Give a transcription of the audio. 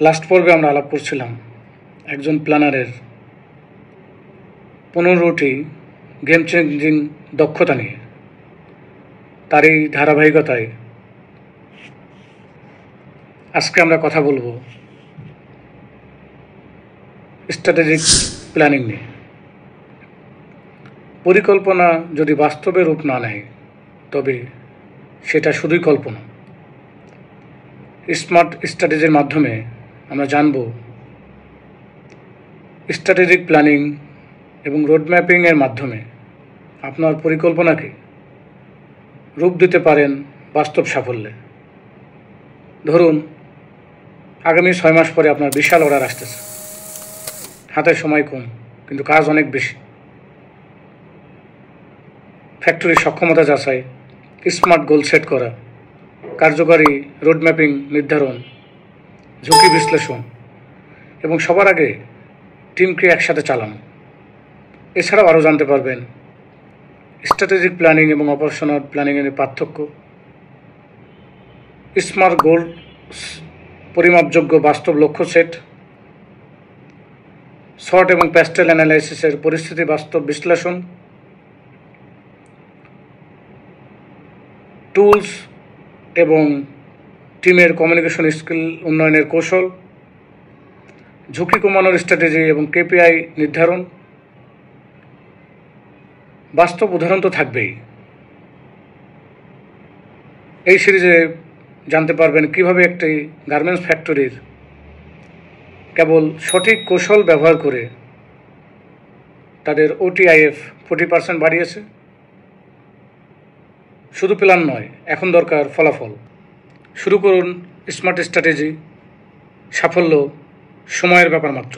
Last পর্বে আমরা আলাপ করছিলাম একজন প্ল্যানারের 15টি গেম চেঞ্জিং দক্ষতা নিয়ে। তারই ধারাবাহিকতায় আজকে আমরা কথা বলবো স্ট্র্যাটেজিক প্ল্যানিং নিয়ে। পরিকল্পনা যদি বাস্তবে রূপ না নেয় তবে সেটা শুধুই কল্পনা। স্মার্ট স্ট্র্যাটেজির মাধ্যমে আমরা জানব স্ট্র্যাটেজিক প্ল্যানিং এবং রোড ম্যাপিংয়ের মাধ্যমে আপনার পরিকল্পনাকে রূপ দিতে পারেন বাস্তব সাফল্যে। ধরুন আগামী 6 মাস পরে আপনার বিশাল অর্ডার আসতেছে, হাতে সময় কম কিন্তু কাজ অনেক বেশি। ফ্যাক্টরির সক্ষমতা যাচাই, স্মার্ট গোল সেট করা, কার্যকারী রোড ম্যাপিং নির্ধারণ, ঝুঁকি বিশ্লেষণ এবং সবার আগে টিমকে একসাথে চালানো। এছাড়াও আরও জানতে পারবেন স্ট্র্যাটেজিক প্ল্যানিং এবং অপারেশনাল প্ল্যানিংয়ের পার্থক্য, স্মার্ট গোল, পরিমাপযোগ্য বাস্তব লক্ষ্য সেট, শর্ট এবং প্যাস্টেল অ্যানালাইসিসের পরিস্থিতি বাস্তব বিশ্লেষণ, টুলস এবং টিমের কমিউনিকেশন স্কিল উন্নয়নের কৌশল, ঝুঁকি কমানোর স্ট্র্যাটেজি এবং কেপিআই নির্ধারণ। বাস্তব উদাহরণ তো থাকবেই। এই সিরিজে জানতে পারবেন কিভাবে একটি গার্মেন্টস ফ্যাক্টরির কেবল সঠিক কৌশল ব্যবহার করে তাদের OTIF 40% বাড়িয়েছে। শুধু প্ল্যান নয়, এখন দরকার ফলাফল। শুরু করুন স্মার্ট স্ট্র্যাটেজি। সাফল্য সময়ের ব্যাপার মাত্র।